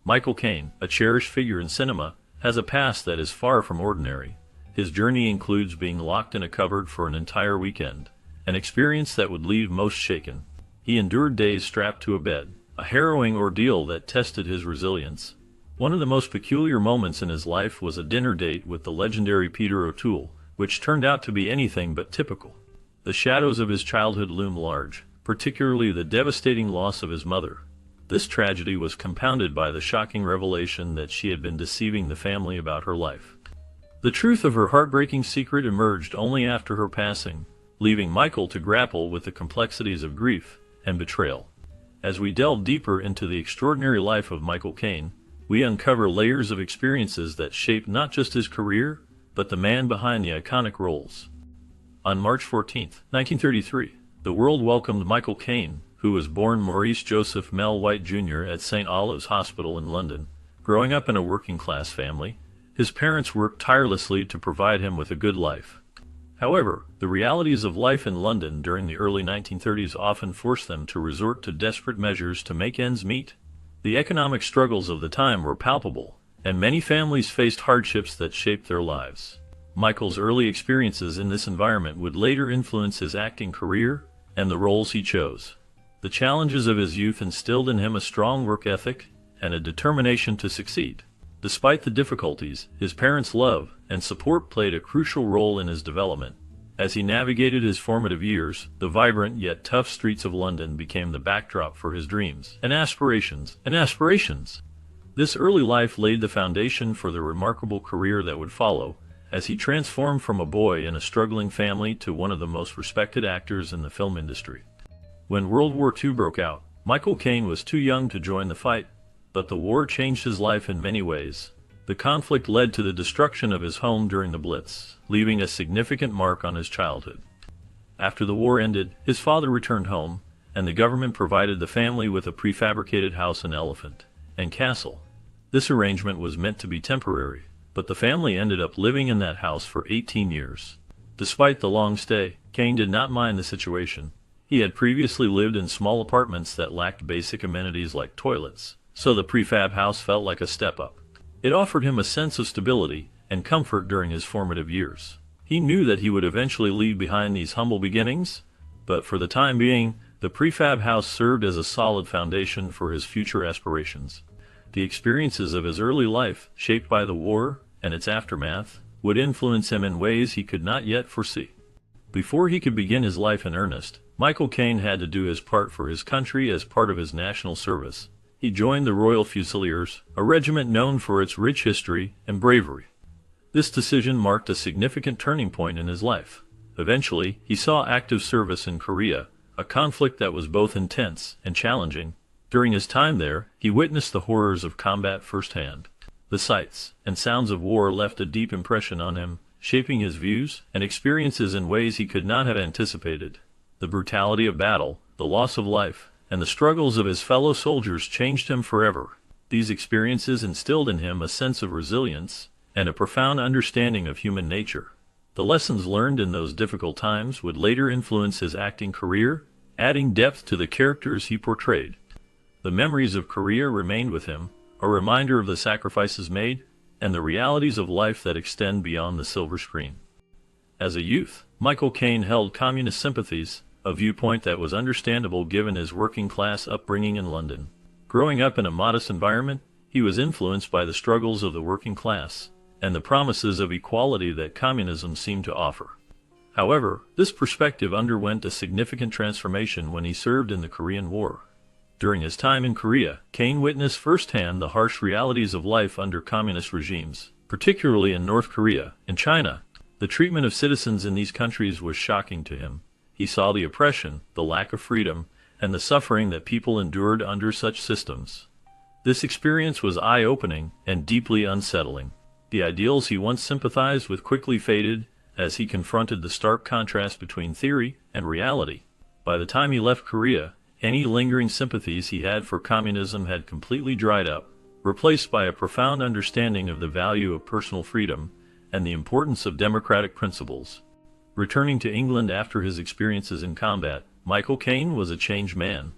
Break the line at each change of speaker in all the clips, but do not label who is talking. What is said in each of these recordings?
Michael Caine, a cherished figure in cinema, has a past that is far from ordinary. His journey includes being locked in a cupboard for an entire weekend, an experience that would leave most shaken. He endured days strapped to a bed, a harrowing ordeal that tested his resilience. One of the most peculiar moments in his life was a dinner date with the legendary Peter O'Toole, which turned out to be anything but typical. The shadows of his childhood loom large, particularly the devastating loss of his mother. This tragedy was compounded by the shocking revelation that she had been deceiving the family about her life. The truth of her heartbreaking secret emerged only after her passing, leaving Michael to grapple with the complexities of grief and betrayal. As we delve deeper into the extraordinary life of Michael Caine, we uncover layers of experiences that shaped not just his career, but the man behind the iconic roles. On March 14, 1933, the world welcomed Michael Caine, who was born Maurice Joseph Mel White Jr. at St. Olave's Hospital in London. Growing up in a working-class family, his parents worked tirelessly to provide him with a good life. However, the realities of life in London during the early 1930s often forced them to resort to desperate measures to make ends meet. The economic struggles of the time were palpable, and many families faced hardships that shaped their lives. Michael's early experiences in this environment would later influence his acting career and the roles he chose. The challenges of his youth instilled in him a strong work ethic and a determination to succeed. Despite the difficulties, his parents' love and support played a crucial role in his development. As he navigated his formative years, the vibrant yet tough streets of London became the backdrop for his dreams and aspirations. This early life laid the foundation for the remarkable career that would follow, as he transformed from a boy in a struggling family to one of the most respected actors in the film industry. When World War II broke out, Michael Caine was too young to join the fight, but the war changed his life in many ways. The conflict led to the destruction of his home during the Blitz, leaving a significant mark on his childhood. After the war ended, his father returned home, and the government provided the family with a prefabricated house in Elephant and Castle. This arrangement was meant to be temporary, but the family ended up living in that house for 18 years. Despite the long stay, Caine did not mind the situation. He had previously lived in small apartments that lacked basic amenities like toilets, so the prefab house felt like a step up. It offered him a sense of stability and comfort during his formative years. He knew that he would eventually leave behind these humble beginnings, but for the time being, the prefab house served as a solid foundation for his future aspirations. The experiences of his early life, shaped by the war and its aftermath, would influence him in ways he could not yet foresee. Before he could begin his life in earnest, Michael Caine had to do his part for his country as part of his national service. He joined the Royal Fusiliers, a regiment known for its rich history and bravery. This decision marked a significant turning point in his life. Eventually, he saw active service in Korea, a conflict that was both intense and challenging. During his time there, he witnessed the horrors of combat firsthand. The sights and sounds of war left a deep impression on him, shaping his views and experiences in ways he could not have anticipated. The brutality of battle, the loss of life, and the struggles of his fellow soldiers changed him forever. These experiences instilled in him a sense of resilience and a profound understanding of human nature. The lessons learned in those difficult times would later influence his acting career, adding depth to the characters he portrayed. The memories of Korea remained with him, a reminder of the sacrifices made and the realities of life that extend beyond the silver screen. As a youth, Michael Caine held communist sympathies, a viewpoint that was understandable given his working-class upbringing in London. Growing up in a modest environment, he was influenced by the struggles of the working class and the promises of equality that communism seemed to offer. However, this perspective underwent a significant transformation when he served in the Korean War. During his time in Korea, Caine witnessed firsthand the harsh realities of life under communist regimes, particularly in North Korea and China. The treatment of citizens in these countries was shocking to him. He saw the oppression, the lack of freedom, and the suffering that people endured under such systems. This experience was eye-opening and deeply unsettling. The ideals he once sympathized with quickly faded as he confronted the stark contrast between theory and reality. By the time he left Korea, any lingering sympathies he had for communism had completely dried up, replaced by a profound understanding of the value of personal freedom and the importance of democratic principles. Returning to England after his experiences in combat, Michael Caine was a changed man.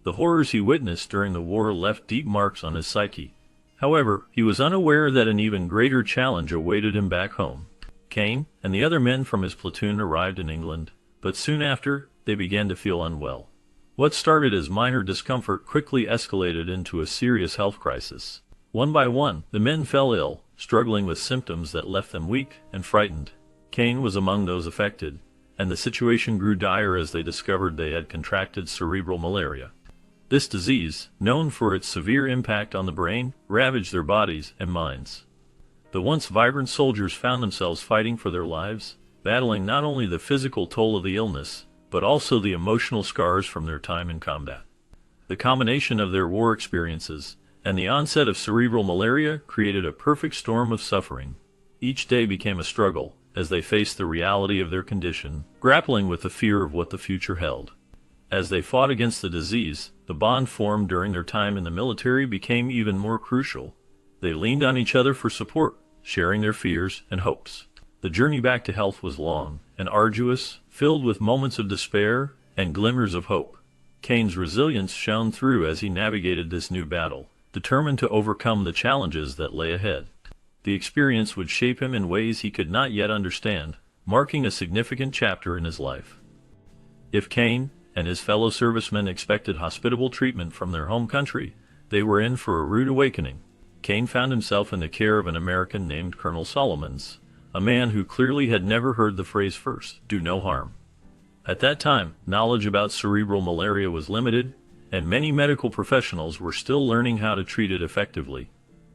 The horrors he witnessed during the war left deep marks on his psyche, However, he was unaware that an even greater challenge awaited him back home. Caine and the other men from his platoon arrived in England, but soon after, they began to feel unwell. What started as minor discomfort quickly escalated into a serious health crisis. One by one, the men fell ill, struggling with symptoms that left them weak and frightened. Caine was among those affected, and the situation grew dire as they discovered they had contracted cerebral malaria. This disease, known for its severe impact on the brain, ravaged their bodies and minds. The once vibrant soldiers found themselves fighting for their lives, battling not only the physical toll of the illness, but also the emotional scars from their time in combat. The combination of their war experiences and the onset of cerebral malaria created a perfect storm of suffering. Each day became a struggle as they faced the reality of their condition, grappling with the fear of what the future held. As they fought against the disease, the bond formed during their time in the military became even more crucial. They leaned on each other for support, sharing their fears and hopes. The journey back to health was long and arduous, filled with moments of despair and glimmers of hope. Caine's resilience shone through as he navigated this new battle, determined to overcome the challenges that lay ahead. The experience would shape him in ways he could not yet understand, marking a significant chapter in his life. If Caine and his fellow servicemen expected hospitable treatment from their home country, they were in for a rude awakening. Caine found himself in the care of an American named Colonel Solomons, a man who clearly had never heard the phrase first, "do no harm." At that time, knowledge about cerebral malaria was limited, and many medical professionals were still learning how to treat it effectively.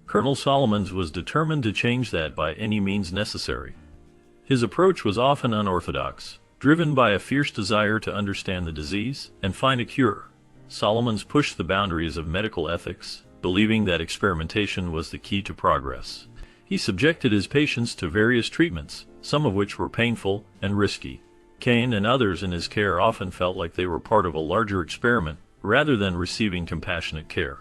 Colonel Solomons was determined to change that by any means necessary. His approach was often unorthodox, driven by a fierce desire to understand the disease and find a cure. Solomons pushed the boundaries of medical ethics, believing that experimentation was the key to progress. He subjected his patients to various treatments, some of which were painful and risky. Caine and others in his care often felt like they were part of a larger experiment, rather than receiving compassionate care.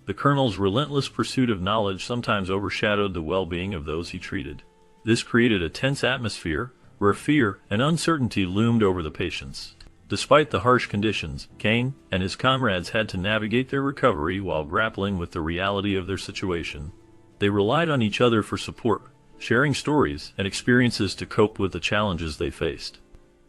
The colonel's relentless pursuit of knowledge sometimes overshadowed the well-being of those he treated. This created a tense atmosphere, where fear and uncertainty loomed over the patients. Despite the harsh conditions, Caine and his comrades had to navigate their recovery while grappling with the reality of their situation. They relied on each other for support, sharing stories and experiences to cope with the challenges they faced.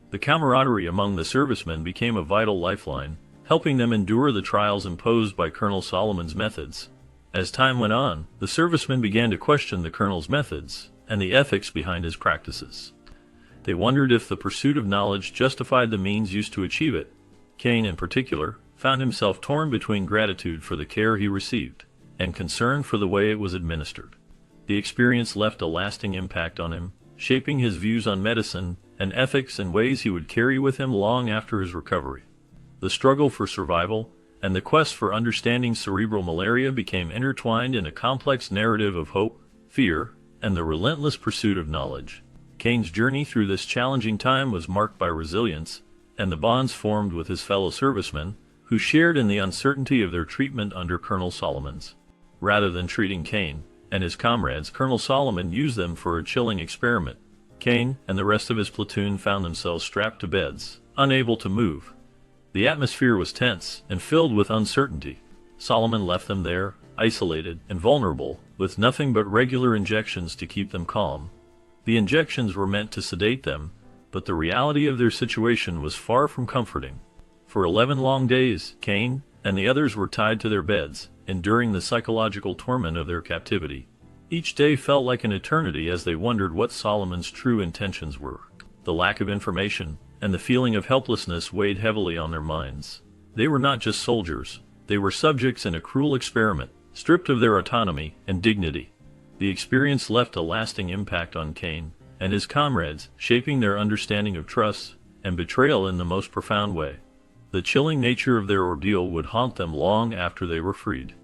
The camaraderie among the servicemen became a vital lifeline, helping them endure the trials imposed by Colonel Solomon's methods. As time went on, the servicemen began to question the colonel's methods and the ethics behind his practices. They wondered if the pursuit of knowledge justified the means used to achieve it. Caine, in particular, found himself torn between gratitude for the care he received and concern for the way it was administered. The experience left a lasting impact on him, shaping his views on medicine and ethics in ways he would carry with him long after his recovery. The struggle for survival and the quest for understanding cerebral malaria became intertwined in a complex narrative of hope, fear, and the relentless pursuit of knowledge. Caine's journey through this challenging time was marked by resilience and the bonds formed with his fellow servicemen, who shared in the uncertainty of their treatment under Colonel Solomons. Rather than treating Caine and his comrades, Colonel Solomon used them for a chilling experiment. Caine and the rest of his platoon found themselves strapped to beds, unable to move. The atmosphere was tense and filled with uncertainty. Solomon left them there, isolated and vulnerable, with nothing but regular injections to keep them calm. The injections were meant to sedate them, but the reality of their situation was far from comforting. For 11 long days, Caine and the others were tied to their beds, enduring the psychological torment of their captivity. Each day felt like an eternity as they wondered what Solomon's true intentions were. The lack of information and the feeling of helplessness weighed heavily on their minds. They were not just soldiers, they were subjects in a cruel experiment, stripped of their autonomy and dignity. The experience left a lasting impact on Caine and his comrades, shaping their understanding of trust and betrayal in the most profound way. The chilling nature of their ordeal would haunt them long after they were freed.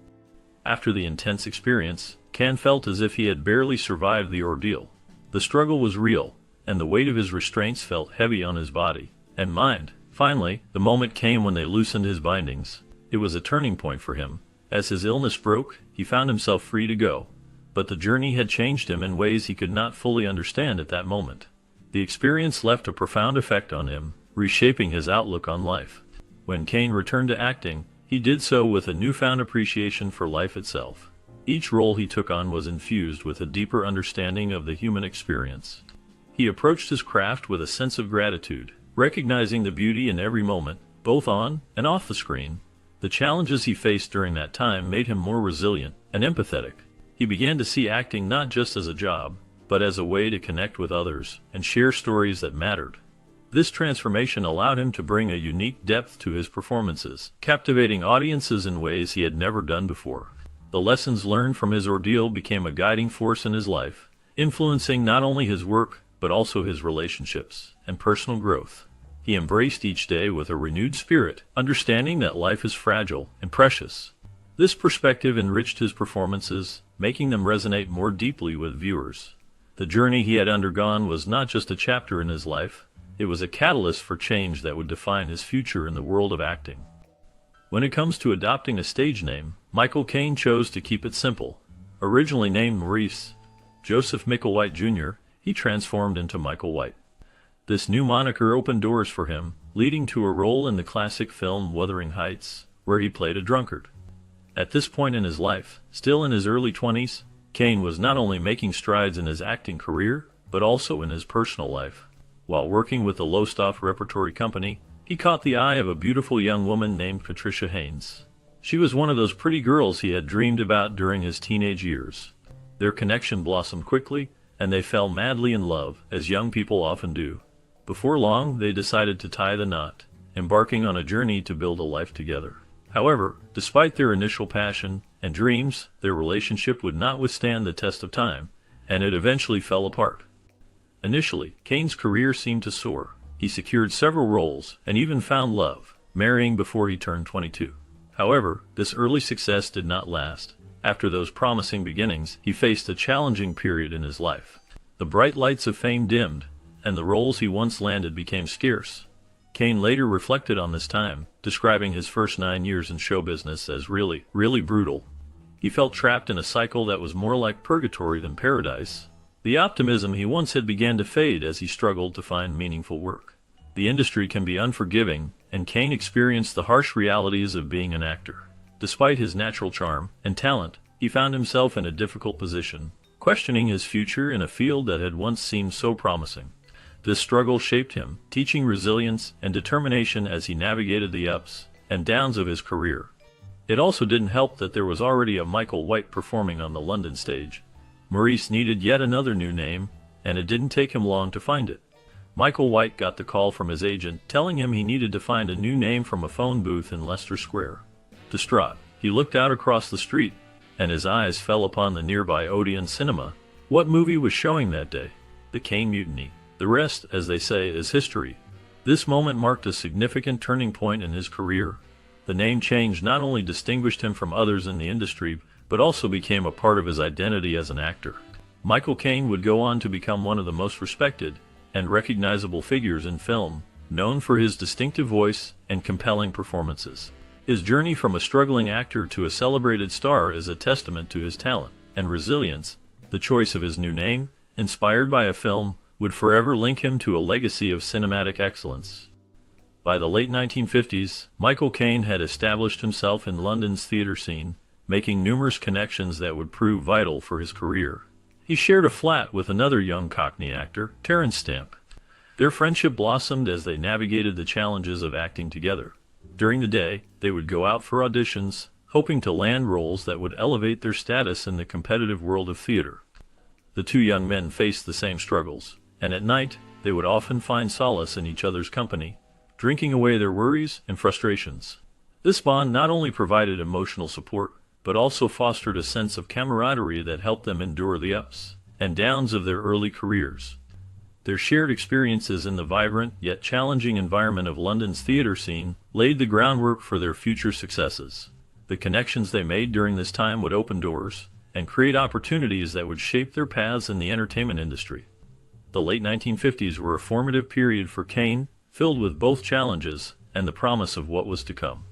After the intense experience, Caine felt as if he had barely survived the ordeal. The struggle was real, and the weight of his restraints felt heavy on his body and mind. Finally, the moment came when they loosened his bindings. It was a turning point for him. As his illness broke, he found himself free to go. But the journey had changed him in ways he could not fully understand at that moment. The experience left a profound effect on him, reshaping his outlook on life. When Caine returned to acting, he did so with a newfound appreciation for life itself. Each role he took on was infused with a deeper understanding of the human experience. He approached his craft with a sense of gratitude, recognizing the beauty in every moment, both on and off the screen. The challenges he faced during that time made him more resilient and empathetic. He began to see acting not just as a job, but as a way to connect with others and share stories that mattered. This transformation allowed him to bring a unique depth to his performances, captivating audiences in ways he had never done before. The lessons learned from his ordeal became a guiding force in his life, influencing not only his work, but also his relationships and personal growth. He embraced each day with a renewed spirit, understanding that life is fragile and precious. This perspective enriched his performances, making them resonate more deeply with viewers. The journey he had undergone was not just a chapter in his life, it was a catalyst for change that would define his future in the world of acting. When it comes to adopting a stage name, Michael Caine chose to keep it simple. Originally named Maurice Joseph Micklewhite Jr., he transformed into Michael White. This new moniker opened doors for him, leading to a role in the classic film Wuthering Heights, where he played a drunkard. At this point in his life, still in his early 20s, Caine was not only making strides in his acting career, but also in his personal life. While working with the Lowestoft Repertory Company, he caught the eye of a beautiful young woman named Patricia Haynes. She was one of those pretty girls he had dreamed about during his teenage years. Their connection blossomed quickly, and they fell madly in love, as young people often do. Before long, they decided to tie the knot, embarking on a journey to build a life together. However, despite their initial passion and dreams, their relationship would not withstand the test of time, and it eventually fell apart. Initially, Caine's career seemed to soar. He secured several roles and even found love, marrying before he turned 22. However, this early success did not last. After those promising beginnings, he faced a challenging period in his life. The bright lights of fame dimmed, and the roles he once landed became scarce. Caine later reflected on this time, describing his first 9 years in show business as really brutal. He felt trapped in a cycle that was more like purgatory than paradise. The optimism he once had began to fade as he struggled to find meaningful work. The industry can be unforgiving, and Caine experienced the harsh realities of being an actor. Despite his natural charm and talent, he found himself in a difficult position, questioning his future in a field that had once seemed so promising. This struggle shaped him, teaching resilience and determination as he navigated the ups and downs of his career. It also didn't help that there was already a Michael White performing on the London stage. Maurice needed yet another new name, and it didn't take him long to find it. Michael White got the call from his agent telling him he needed to find a new name from a phone booth in Leicester Square. Distraught, he looked out across the street, and his eyes fell upon the nearby Odeon Cinema. What movie was showing that day? The Caine Mutiny. The rest, as they say, is history. This moment marked a significant turning point in his career. The name change not only distinguished him from others in the industry, but also became a part of his identity as an actor. Michael Caine would go on to become one of the most respected and recognizable figures in film, known for his distinctive voice and compelling performances. His journey from a struggling actor to a celebrated star is a testament to his talent and resilience. The choice of his new name, inspired by a film, would forever link him to a legacy of cinematic excellence. By the late 1950s, Michael Caine had established himself in London's theatre scene, making numerous connections that would prove vital for his career. He shared a flat with another young Cockney actor, Terence Stamp. Their friendship blossomed as they navigated the challenges of acting together. During the day, they would go out for auditions, hoping to land roles that would elevate their status in the competitive world of theater. The two young men faced the same struggles, and at night, they would often find solace in each other's company, drinking away their worries and frustrations. This bond not only provided emotional support, but also fostered a sense of camaraderie that helped them endure the ups and downs of their early careers. Their shared experiences in the vibrant yet challenging environment of London's theatre scene laid the groundwork for their future successes. The connections they made during this time would open doors and create opportunities that would shape their paths in the entertainment industry. The late 1950s were a formative period for Caine, filled with both challenges and the promise of what was to come.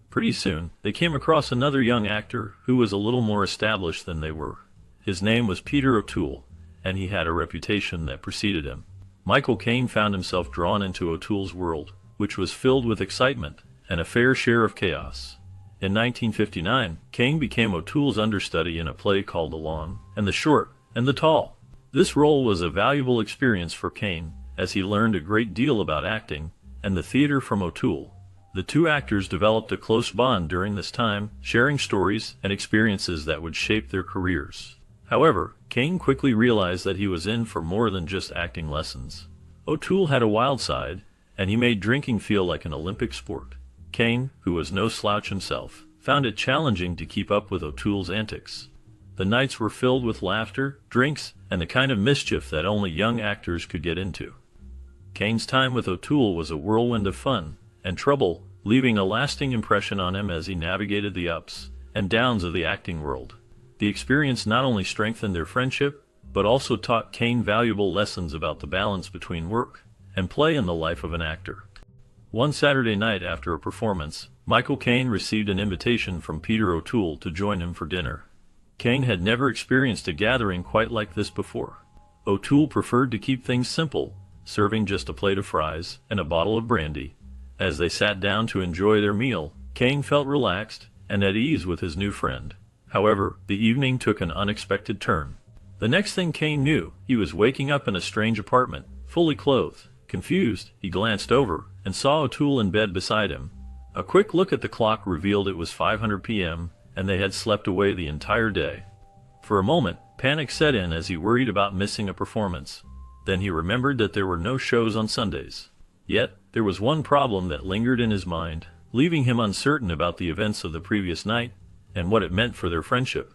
Pretty soon, they came across another young actor who was a little more established than they were. His name was Peter O'Toole, and he had a reputation that preceded him. Michael Caine found himself drawn into O'Toole's world, which was filled with excitement and a fair share of chaos. In 1959, Caine became O'Toole's understudy in a play called The Long and the Short and the Tall. This role was a valuable experience for Caine, as he learned a great deal about acting and the theater from O'Toole. The two actors developed a close bond during this time, sharing stories and experiences that would shape their careers. However, Caine quickly realized that he was in for more than just acting lessons. O'Toole had a wild side, and he made drinking feel like an Olympic sport. Caine, who was no slouch himself, found it challenging to keep up with O'Toole's antics. The nights were filled with laughter, drinks, and the kind of mischief that only young actors could get into. Caine's time with O'Toole was a whirlwind of fun and trouble, leaving a lasting impression on him as he navigated the ups and downs of the acting world. The experience not only strengthened their friendship, but also taught Caine valuable lessons about the balance between work and play in the life of an actor. One Saturday night after a performance, Michael Caine received an invitation from Peter O'Toole to join him for dinner. Caine had never experienced a gathering quite like this before. O'Toole preferred to keep things simple, serving just a plate of fries and a bottle of brandy. As they sat down to enjoy their meal, Caine felt relaxed and at ease with his new friend. However, the evening took an unexpected turn. The next thing Caine knew, he was waking up in a strange apartment, fully clothed. Confused, he glanced over and saw O'Toole in bed beside him. A quick look at the clock revealed it was 5:00 p.m., and they had slept away the entire day. For a moment, panic set in as he worried about missing a performance. Then he remembered that there were no shows on Sundays. Yet, there was one problem that lingered in his mind, leaving him uncertain about the events of the previous night and what it meant for their friendship.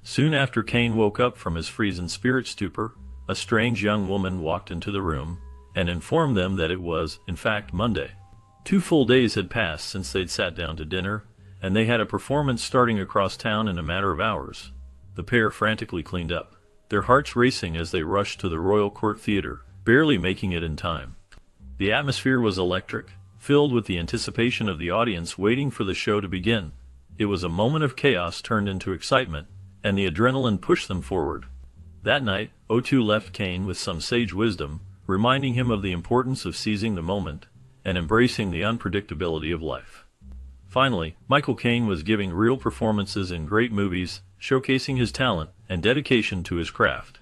Soon after Caine woke up from his freeze-in spirit stupor, a strange young woman walked into the room and informed them that it was, in fact, Monday. 2 full days had passed since they'd sat down to dinner, and they had a performance starting across town in a matter of hours. The pair frantically cleaned up, their hearts racing as they rushed to the Royal Court Theatre, barely making it in time. The atmosphere was electric, filled with the anticipation of the audience waiting for the show to begin. It was a moment of chaos turned into excitement, and the adrenaline pushed them forward. That night, O'Toole left Caine with some sage wisdom, reminding him of the importance of seizing the moment and embracing the unpredictability of life. Finally, Michael Caine was giving real performances in great movies, showcasing his talent and dedication to his craft.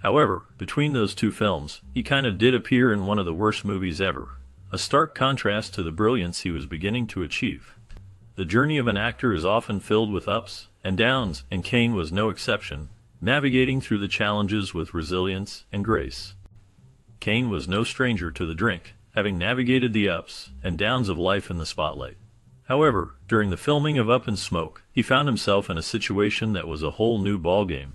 However, between those two films, he kind of did appear in one of the worst movies ever, a stark contrast to the brilliance he was beginning to achieve. The journey of an actor is often filled with ups and downs, and Caine was no exception, navigating through the challenges with resilience and grace. Caine was no stranger to the drink, having navigated the ups and downs of life in the spotlight. However, during the filming of Up in Smoke, he found himself in a situation that was a whole new ballgame.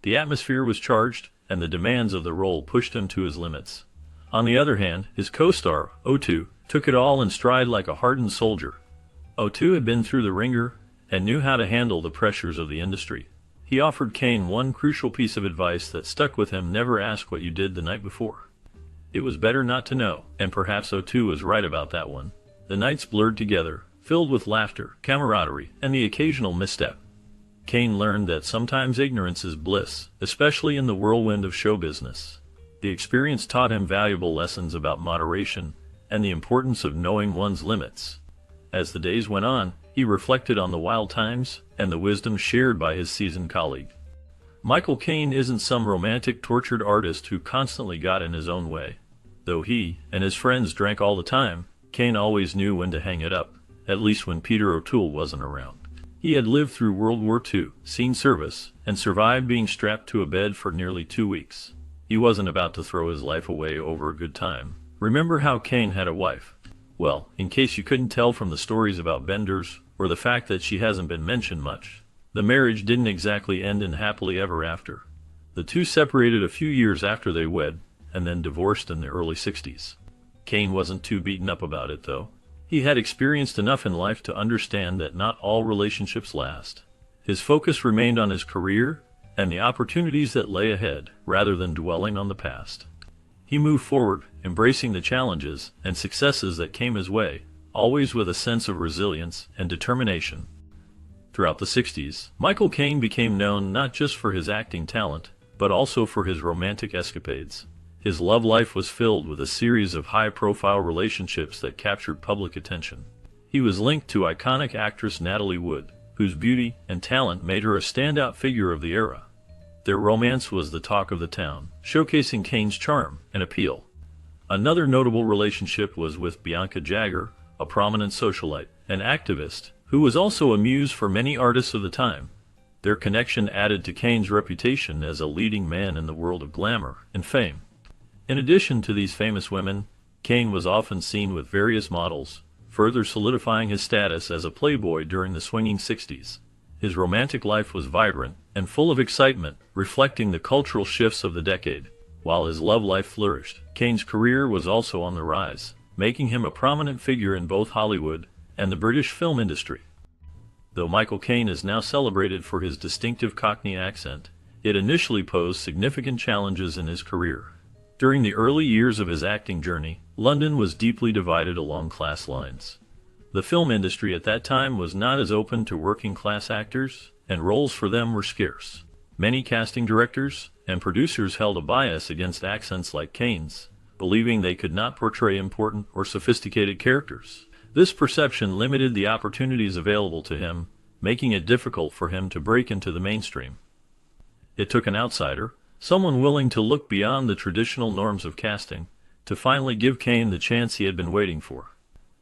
The atmosphere was charged, and the demands of the role pushed him to his limits. On the other hand, his co-star, O'Toole, took it all in stride like a hardened soldier. O'Toole had been through the ringer and knew how to handle the pressures of the industry. He offered Caine one crucial piece of advice that stuck with him: never ask what you did the night before. It was better not to know, and perhaps O'Toole was right about that one. The nights blurred together, filled with laughter, camaraderie, and the occasional misstep. Caine learned that sometimes ignorance is bliss, especially in the whirlwind of show business. The experience taught him valuable lessons about moderation and the importance of knowing one's limits. As the days went on, he reflected on the wild times and the wisdom shared by his seasoned colleague. Michael Caine isn't some romantic tortured artist who constantly got in his own way. Though he and his friends drank all the time, Caine always knew when to hang it up, at least when Peter O'Toole wasn't around. He had lived through World War II, seen service, and survived being strapped to a bed for nearly 2 weeks. He wasn't about to throw his life away over a good time. Remember how Caine had a wife? Well, in case you couldn't tell from the stories about Benders, or the fact that she hasn't been mentioned much, the marriage didn't exactly end in happily ever after. The two separated a few years after they wed, and then divorced in their early 60s. Caine wasn't too beaten up about it, though. He had experienced enough in life to understand that not all relationships last. His focus remained on his career and the opportunities that lay ahead, rather than dwelling on the past. He moved forward, embracing the challenges and successes that came his way, always with a sense of resilience and determination. Throughout the 60s, Michael Caine became known not just for his acting talent, but also for his romantic escapades. His love life was filled with a series of high-profile relationships that captured public attention. He was linked to iconic actress Natalie Wood, whose beauty and talent made her a standout figure of the era. Their romance was the talk of the town, showcasing Caine's charm and appeal. Another notable relationship was with Bianca Jagger, a prominent socialite and activist, who was also a muse for many artists of the time. Their connection added to Caine's reputation as a leading man in the world of glamour and fame. In addition to these famous women, Caine was often seen with various models, further solidifying his status as a playboy during the swinging 60s. His romantic life was vibrant and full of excitement, reflecting the cultural shifts of the decade. While his love life flourished, Caine's career was also on the rise, making him a prominent figure in both Hollywood and the British film industry. Though Michael Caine is now celebrated for his distinctive Cockney accent, it initially posed significant challenges in his career. During the early years of his acting journey, London was deeply divided along class lines. The film industry at that time was not as open to working-class actors, and roles for them were scarce. Many casting directors and producers held a bias against accents like Caine's, believing they could not portray important or sophisticated characters. This perception limited the opportunities available to him, making it difficult for him to break into the mainstream. It took an outsider, someone willing to look beyond the traditional norms of casting, to finally give Caine the chance he had been waiting for.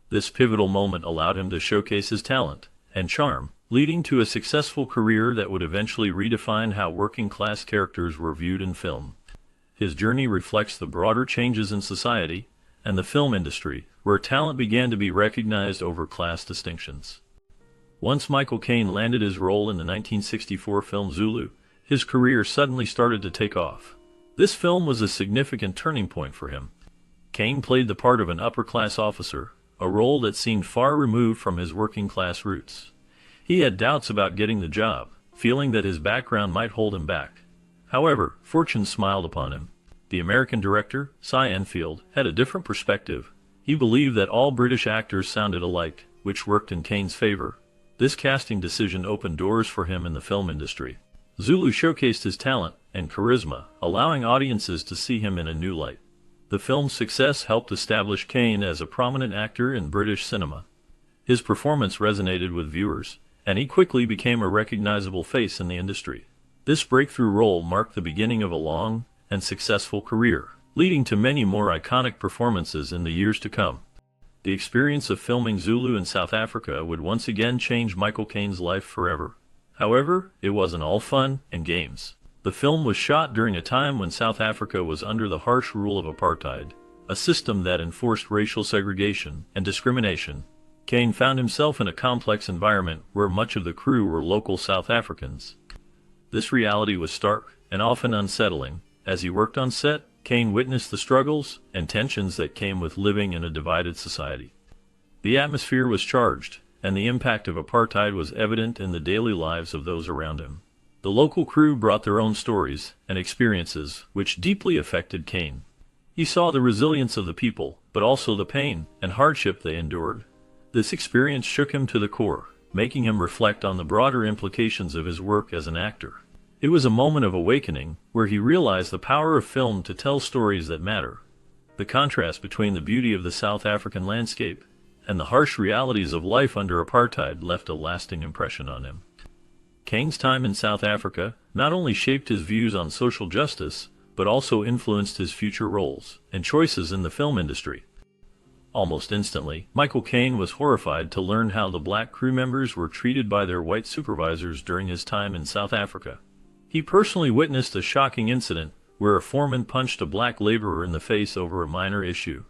This pivotal moment allowed him to showcase his talent and charm, leading to a successful career that would eventually redefine how working-class characters were viewed in film. His journey reflects the broader changes in society and the film industry, where talent began to be recognized over class distinctions. Once Michael Caine landed his role in the 1964 film Zulu, his career suddenly started to take off. This film was a significant turning point for him. Caine played the part of an upper-class officer, a role that seemed far removed from his working-class roots. He had doubts about getting the job, feeling that his background might hold him back. However, fortune smiled upon him. The American director, Cy Enfield, had a different perspective. He believed that all British actors sounded alike, which worked in Caine's favor. This casting decision opened doors for him in the film industry. Zulu showcased his talent and charisma, allowing audiences to see him in a new light. The film's success helped establish Caine as a prominent actor in British cinema. His performance resonated with viewers, and he quickly became a recognizable face in the industry. This breakthrough role marked the beginning of a long and successful career, leading to many more iconic performances in the years to come. The experience of filming Zulu in South Africa would once again change Michael Caine's life forever. However, it wasn't all fun and games. The film was shot during a time when South Africa was under the harsh rule of apartheid, a system that enforced racial segregation and discrimination. Caine found himself in a complex environment where much of the crew were local South Africans. This reality was stark and often unsettling. As he worked on set, Caine witnessed the struggles and tensions that came with living in a divided society. The atmosphere was charged, and the impact of apartheid was evident in the daily lives of those around him. The local crew brought their own stories and experiences, which deeply affected Caine. He saw the resilience of the people, but also the pain and hardship they endured. This experience shook him to the core, making him reflect on the broader implications of his work as an actor. It was a moment of awakening, where he realized the power of film to tell stories that matter. The contrast between the beauty of the South African landscape and the harsh realities of life under apartheid left a lasting impression on him. Caine's time in South Africa not only shaped his views on social justice, but also influenced his future roles and choices in the film industry. Almost instantly, Michael Caine was horrified to learn how the black crew members were treated by their white supervisors during his time in South Africa. He personally witnessed a shocking incident where a foreman punched a black laborer in the face over a minor issue.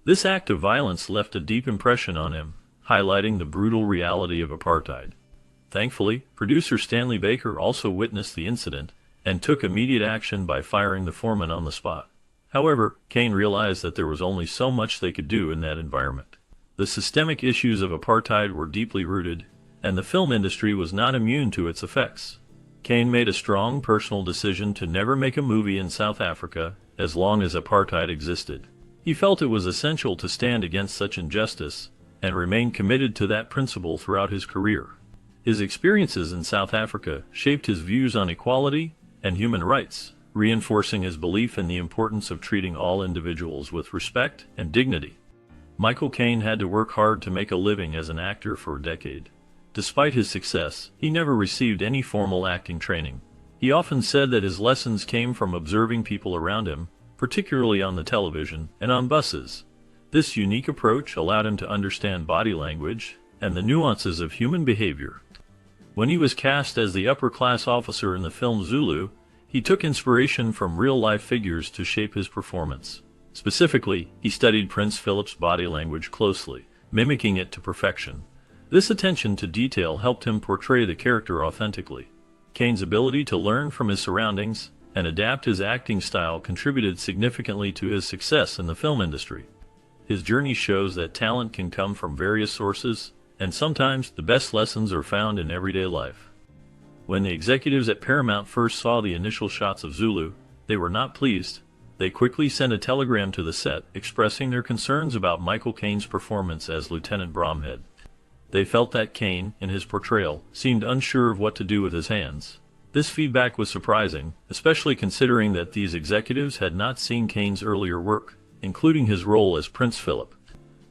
This act of violence left a deep impression on him, highlighting the brutal reality of apartheid. Thankfully, producer Stanley Baker also witnessed the incident and took immediate action by firing the foreman on the spot. However, Caine realized that there was only so much they could do in that environment. The systemic issues of apartheid were deeply rooted, and the film industry was not immune to its effects. Caine made a strong personal decision to never make a movie in South Africa as long as apartheid existed. He felt it was essential to stand against such injustice and remain committed to that principle throughout his career. His experiences in South Africa shaped his views on equality and human rights, reinforcing his belief in the importance of treating all individuals with respect and dignity. Michael Caine had to work hard to make a living as an actor for a decade. Despite his success, he never received any formal acting training. He often said that his lessons came from observing people around him, particularly on the television and on buses. This unique approach allowed him to understand body language and the nuances of human behavior. When he was cast as the upper-class officer in the film Zulu, he took inspiration from real-life figures to shape his performance. Specifically, he studied Prince Philip's body language closely, mimicking it to perfection. This attention to detail helped him portray the character authentically. Caine's ability to learn from his surroundings and adapt his acting style contributed significantly to his success in the film industry. His journey shows that talent can come from various sources, and sometimes the best lessons are found in everyday life. When the executives at Paramount first saw the initial shots of Zulu, they were not pleased. They quickly sent a telegram to the set expressing their concerns about Michael Caine's performance as Lieutenant Bromhead. They felt that Caine, in his portrayal, seemed unsure of what to do with his hands. This feedback was surprising, especially considering that these executives had not seen Caine's earlier work, including his role as Prince Philip.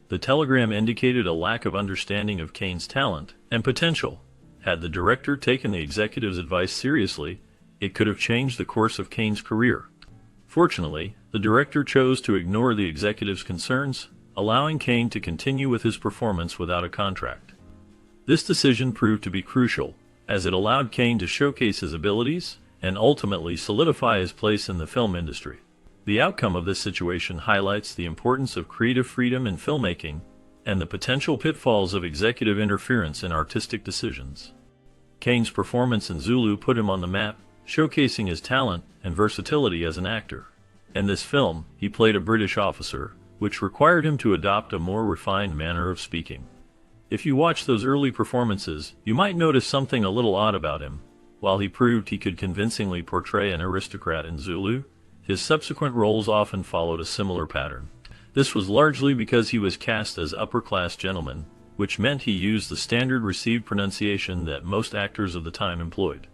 The telegram indicated a lack of understanding of Caine's talent and potential. Had the director taken the executives' advice seriously, it could have changed the course of Caine's career. Fortunately, the director chose to ignore the executives' concerns, allowing Caine to continue with his performance without a contract. This decision proved to be crucial, as it allowed Caine to showcase his abilities and ultimately solidify his place in the film industry. The outcome of this situation highlights the importance of creative freedom in filmmaking and the potential pitfalls of executive interference in artistic decisions. Caine's performance in Zulu put him on the map, showcasing his talent and versatility as an actor. In this film, he played a British officer, which required him to adopt a more refined manner of speaking. If you watch those early performances, you might notice something a little odd about him. While he proved he could convincingly portray an aristocrat in Zulu, his subsequent roles often followed a similar pattern. This was largely because he was cast as upper-class gentleman, which meant he used the standard received pronunciation that most actors of the time employed.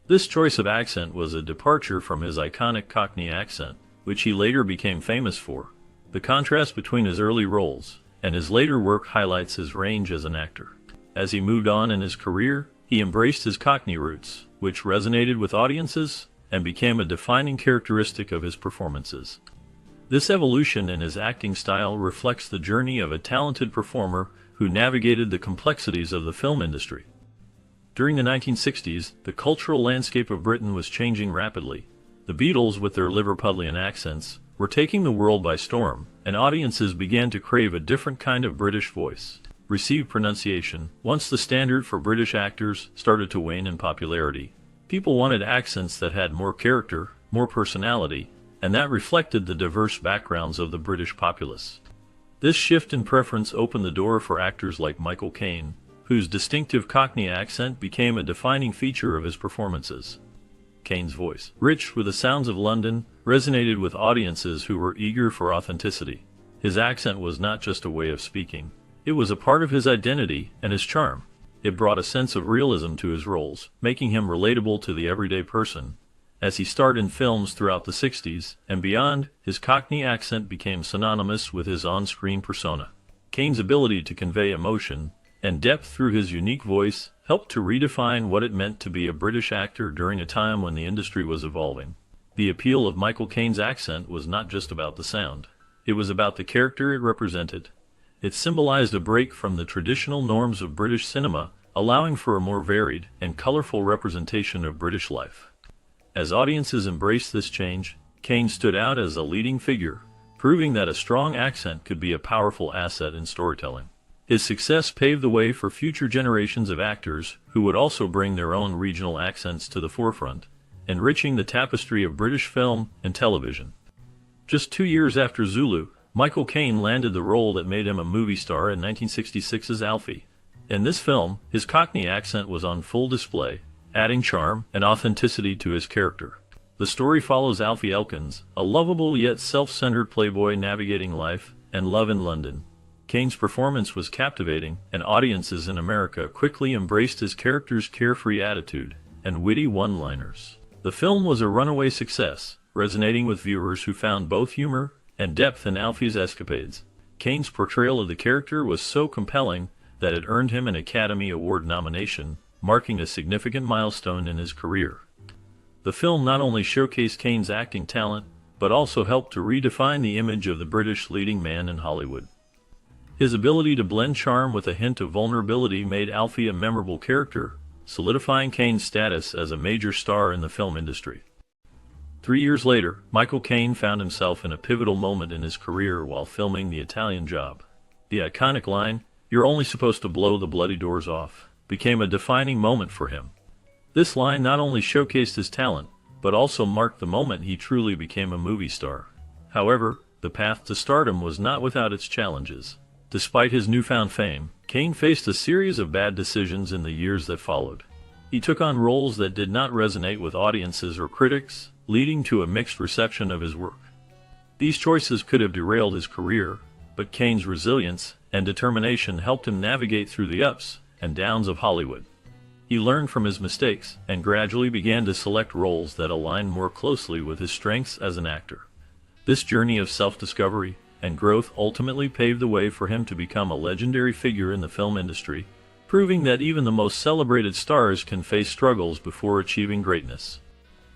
This choice of accent was a departure from his iconic Cockney accent, which he later became famous for. The contrast between his early roles and his later work highlights his range as an actor. As he moved on in his career, he embraced his Cockney roots, which resonated with audiences and became a defining characteristic of his performances. This evolution in his acting style reflects the journey of a talented performer who navigated the complexities of the film industry. During the 1960s, the cultural landscape of Britain was changing rapidly. The Beatles, with their Liverpudlian accents, were taking the world by storm, and audiences began to crave a different kind of British voice. Received pronunciation, once the standard for British actors, started to wane in popularity. People wanted accents that had more character, more personality, and that reflected the diverse backgrounds of the British populace. This shift in preference opened the door for actors like Michael Caine, whose distinctive Cockney accent became a defining feature of his performances. Caine's voice, rich with the sounds of London, resonated with audiences who were eager for authenticity. His accent was not just a way of speaking. It was a part of his identity and his charm. It brought a sense of realism to his roles, making him relatable to the everyday person. As he starred in films throughout the 60s and beyond, his Cockney accent became synonymous with his on-screen persona. Caine's ability to convey emotion and depth through his unique voice helped to redefine what it meant to be a British actor during a time when the industry was evolving. The appeal of Michael Caine's accent was not just about the sound. It was about the character it represented. It symbolized a break from the traditional norms of British cinema, allowing for a more varied and colorful representation of British life. As audiences embraced this change, Caine stood out as a leading figure, proving that a strong accent could be a powerful asset in storytelling. His success paved the way for future generations of actors who would also bring their own regional accents to the forefront, enriching the tapestry of British film and television. Just 2 years after Zulu, Michael Caine landed the role that made him a movie star in 1966's Alfie. In this film, his Cockney accent was on full display, adding charm and authenticity to his character. The story follows Alfie Elkins, a lovable yet self-centered playboy navigating life and love in London. Caine's performance was captivating, and audiences in America quickly embraced his character's carefree attitude and witty one-liners. The film was a runaway success, resonating with viewers who found both humor and depth in Alfie's escapades. Caine's portrayal of the character was so compelling that it earned him an Academy Award nomination, marking a significant milestone in his career. The film not only showcased Caine's acting talent, but also helped to redefine the image of the British leading man in Hollywood. His ability to blend charm with a hint of vulnerability made Alfie a memorable character, solidifying Caine's status as a major star in the film industry. 3 years later, Michael Caine found himself in a pivotal moment in his career while filming The Italian Job. The iconic line, "You're only supposed to blow the bloody doors off," became a defining moment for him. This line not only showcased his talent, but also marked the moment he truly became a movie star. However, the path to stardom was not without its challenges. Despite his newfound fame, Caine faced a series of bad decisions in the years that followed. He took on roles that did not resonate with audiences or critics, leading to a mixed reception of his work. These choices could have derailed his career, but Caine's resilience and determination helped him navigate through the ups and downs of Hollywood. He learned from his mistakes and gradually began to select roles that aligned more closely with his strengths as an actor. This journey of self-discovery and growth ultimately paved the way for him to become a legendary figure in the film industry, proving that even the most celebrated stars can face struggles before achieving greatness.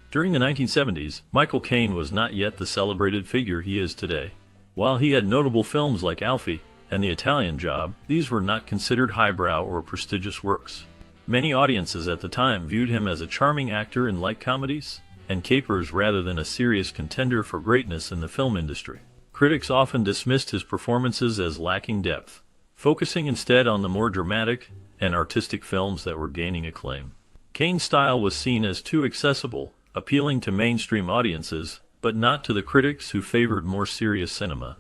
During the 1970s, Michael Caine was not yet the celebrated figure he is today. While he had notable films like Alfie and The Italian Job, these were not considered highbrow or prestigious works. Many audiences at the time viewed him as a charming actor in light comedies and capers rather than a serious contender for greatness in the film industry. Critics often dismissed his performances as lacking depth, focusing instead on the more dramatic and artistic films that were gaining acclaim. Caine's style was seen as too accessible, appealing to mainstream audiences, but not to the critics who favored more serious cinema.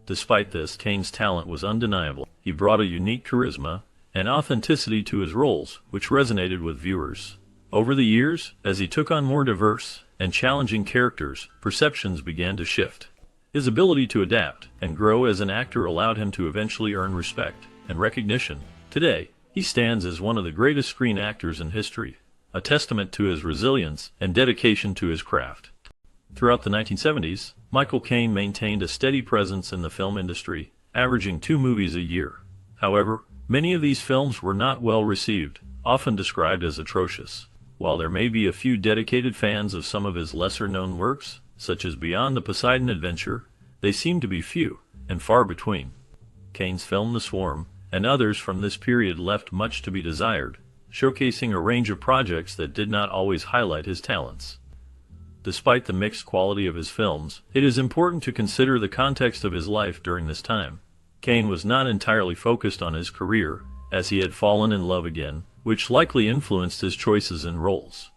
Despite this, Caine's talent was undeniable. He brought a unique charisma and authenticity to his roles, which resonated with viewers. Over the years, as he took on more diverse and challenging characters, perceptions began to shift. His ability to adapt and grow as an actor allowed him to eventually earn respect and recognition. Today, he stands as one of the greatest screen actors in history, a testament to his resilience and dedication to his craft. Throughout the 1970s, Michael Caine maintained a steady presence in the film industry, averaging 2 movies a year. However, many of these films were not well received, often described as atrocious. While there may be a few dedicated fans of some of his lesser-known works, such as Beyond the Poseidon Adventure, they seem to be few and far between. Caine's film The Swarm and others from this period left much to be desired, showcasing a range of projects that did not always highlight his talents. Despite the mixed quality of his films, it is important to consider the context of his life during this time. Caine was not entirely focused on his career, as he had fallen in love again, which likely influenced his choices and roles.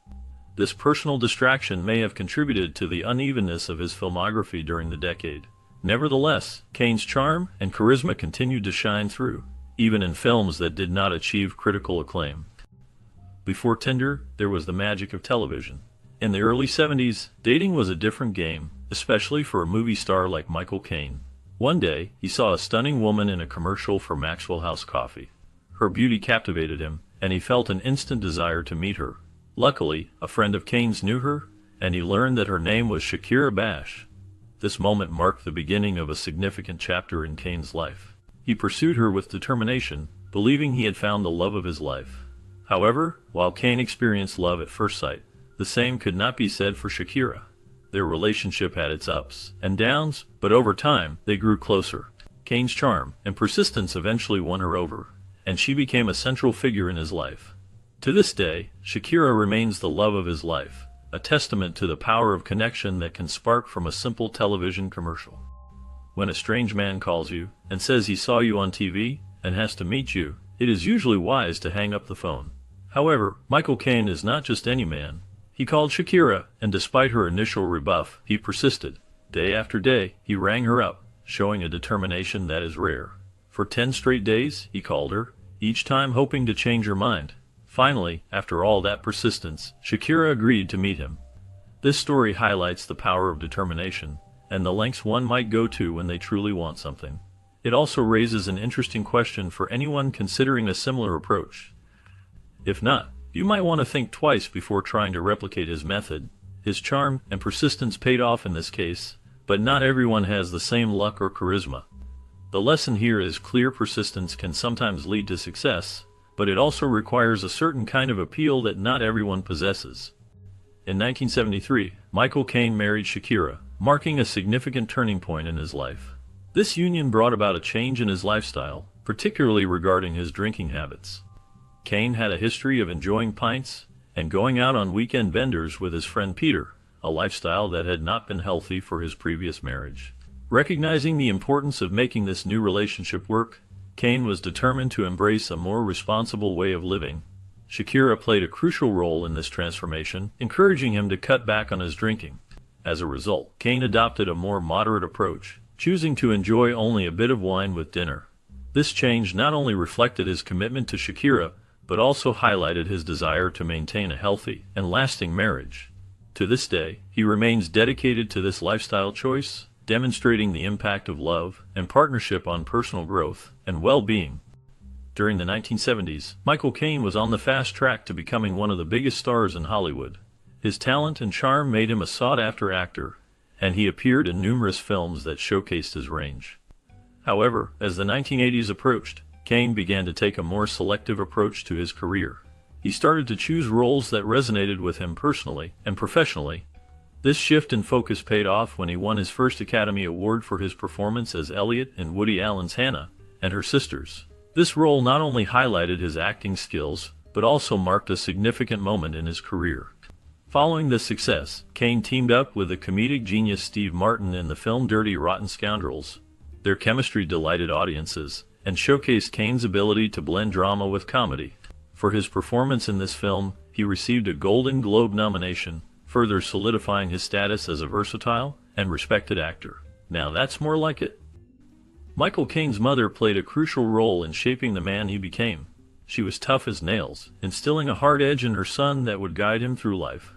This personal distraction may have contributed to the unevenness of his filmography during the decade. Nevertheless, Caine's charm and charisma continued to shine through, even in films that did not achieve critical acclaim. Before Tinder, there was the magic of television. In the early 70s, dating was a different game, especially for a movie star like Michael Caine. One day, he saw a stunning woman in a commercial for Maxwell House Coffee. Her beauty captivated him, and he felt an instant desire to meet her. Luckily, a friend of Caine's knew her, and he learned that her name was Shakira Bash. This moment marked the beginning of a significant chapter in Caine's life. He pursued her with determination, believing he had found the love of his life. However, while Caine experienced love at first sight, the same could not be said for Shakira. Their relationship had its ups and downs, but over time, they grew closer. Caine's charm and persistence eventually won her over, and she became a central figure in his life. To this day, Shakira remains the love of his life, a testament to the power of connection that can spark from a simple television commercial. When a strange man calls you and says he saw you on TV and has to meet you, it is usually wise to hang up the phone. However, Michael Caine is not just any man. He called Shakira, and despite her initial rebuff, he persisted. Day after day, he rang her up, showing a determination that is rare. For 10 straight days, he called her, each time hoping to change her mind. Finally, after all that persistence, Shakira agreed to meet him. This story highlights the power of determination, and the lengths one might go to when they truly want something. It also raises an interesting question for anyone considering a similar approach. If not, you might want to think twice before trying to replicate his method. His charm and persistence paid off in this case, but not everyone has the same luck or charisma. The lesson here is clear persistence can sometimes lead to success, but it also requires a certain kind of appeal that not everyone possesses. In 1973, Michael Caine married Shakira, marking a significant turning point in his life. This union brought about a change in his lifestyle, particularly regarding his drinking habits. Caine had a history of enjoying pints and going out on weekend benders with his friend Peter, a lifestyle that had not been healthy for his previous marriage. Recognizing the importance of making this new relationship work, Caine was determined to embrace a more responsible way of living. Shakira played a crucial role in this transformation, encouraging him to cut back on his drinking. As a result, Caine adopted a more moderate approach, choosing to enjoy only a bit of wine with dinner. This change not only reflected his commitment to Shakira, but also highlighted his desire to maintain a healthy and lasting marriage. To this day, he remains dedicated to this lifestyle choice, demonstrating the impact of love and partnership on personal growth and well-being. During the 1970s, Michael Caine was on the fast track to becoming one of the biggest stars in Hollywood. His talent and charm made him a sought-after actor, and he appeared in numerous films that showcased his range. However, as the 1980s approached, Caine began to take a more selective approach to his career. He started to choose roles that resonated with him personally and professionally. This shift in focus paid off when he won his first Academy Award for his performance as Elliot in Woody Allen's Hannah and Her Sisters. This role not only highlighted his acting skills, but also marked a significant moment in his career. Following this success, Caine teamed up with the comedic genius Steve Martin in the film Dirty Rotten Scoundrels. Their chemistry delighted audiences and showcased Caine's ability to blend drama with comedy. For his performance in this film, he received a Golden Globe nomination, further solidifying his status as a versatile and respected actor. Now that's more like it. Michael Caine's mother played a crucial role in shaping the man he became. She was tough as nails, instilling a hard edge in her son that would guide him through life.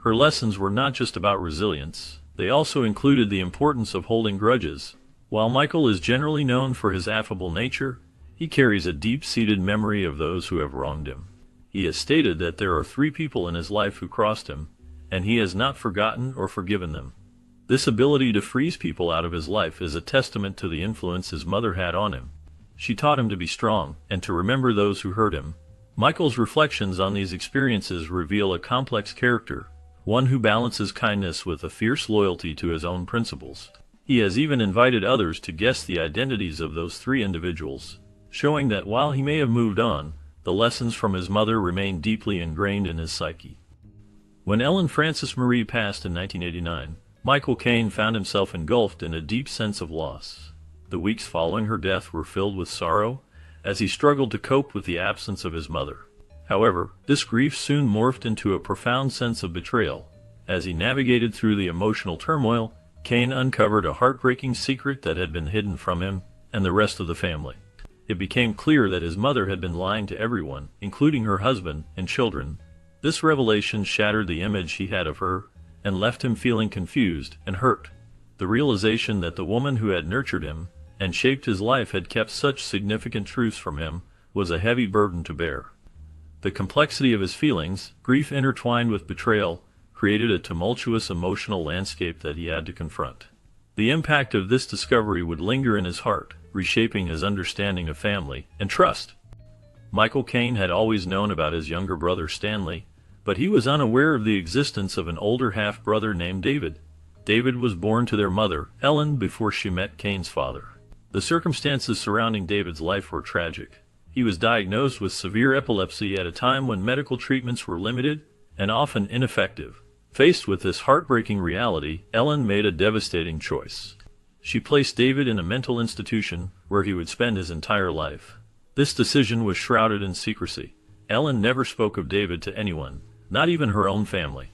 Her lessons were not just about resilience, they also included the importance of holding grudges. While Michael is generally known for his affable nature, he carries a deep-seated memory of those who have wronged him. He has stated that there are 3 people in his life who crossed him, and he has not forgotten or forgiven them. This ability to freeze people out of his life is a testament to the influence his mother had on him. She taught him to be strong and to remember those who hurt him. Michael's reflections on these experiences reveal a complex character, one who balances kindness with a fierce loyalty to his own principles. He has even invited others to guess the identities of those 3 individuals, showing that while he may have moved on, the lessons from his mother remain deeply ingrained in his psyche. When Ellen Frances Marie passed in 1989, Michael Caine found himself engulfed in a deep sense of loss. The weeks following her death were filled with sorrow, as he struggled to cope with the absence of his mother. However, this grief soon morphed into a profound sense of betrayal. As he navigated through the emotional turmoil, Caine uncovered a heartbreaking secret that had been hidden from him and the rest of the family. It became clear that his mother had been lying to everyone, including her husband and children. This revelation shattered the image he had of her and left him feeling confused and hurt. The realization that the woman who had nurtured him and shaped his life had kept such significant truths from him was a heavy burden to bear. The complexity of his feelings, grief intertwined with betrayal, created a tumultuous emotional landscape that he had to confront. The impact of this discovery would linger in his heart, reshaping his understanding of family and trust. Michael Caine had always known about his younger brother Stanley, but he was unaware of the existence of an older half-brother named David. David was born to their mother, Ellen, before she met Caine's father. The circumstances surrounding David's life were tragic. He was diagnosed with severe epilepsy at a time when medical treatments were limited and often ineffective. Faced with this heartbreaking reality, Ellen made a devastating choice. She placed David in a mental institution where he would spend his entire life. This decision was shrouded in secrecy. Ellen never spoke of David to anyone, not even her own family.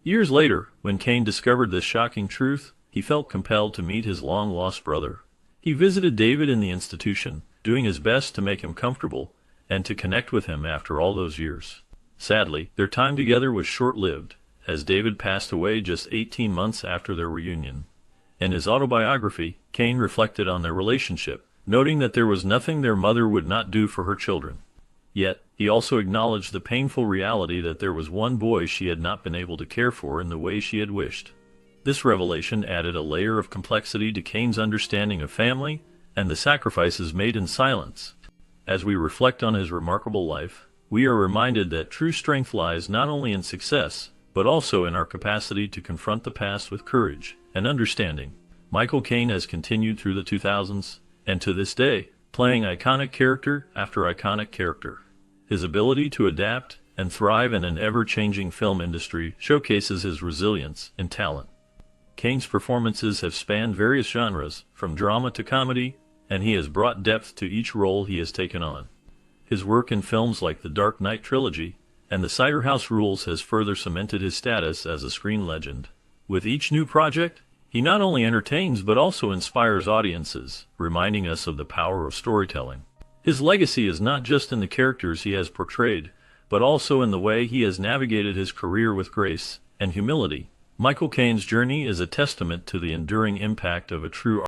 Years later, when Caine discovered this shocking truth, he felt compelled to meet his long-lost brother. He visited David in the institution, doing his best to make him comfortable and to connect with him after all those years. Sadly, their time together was short-lived, as David passed away just 18 months after their reunion. In his autobiography, Caine reflected on their relationship, noting that there was nothing their mother would not do for her children. Yet, he also acknowledged the painful reality that there was one boy she had not been able to care for in the way she had wished. This revelation added a layer of complexity to Caine's understanding of family and the sacrifices made in silence. As we reflect on his remarkable life, we are reminded that true strength lies not only in success, but also in our capacity to confront the past with courage and understanding. Michael Caine has continued through the 2000s, and to this day, playing iconic character after iconic character. His ability to adapt and thrive in an ever-changing film industry showcases his resilience and talent. Caine's performances have spanned various genres, from drama to comedy, and he has brought depth to each role he has taken on. His work in films like the Dark Knight trilogy and The Cider House Rules has further cemented his status as a screen legend. With each new project, he not only entertains but also inspires audiences, reminding us of the power of storytelling. His legacy is not just in the characters he has portrayed, but also in the way he has navigated his career with grace and humility. Michael Caine's journey is a testament to the enduring impact of a true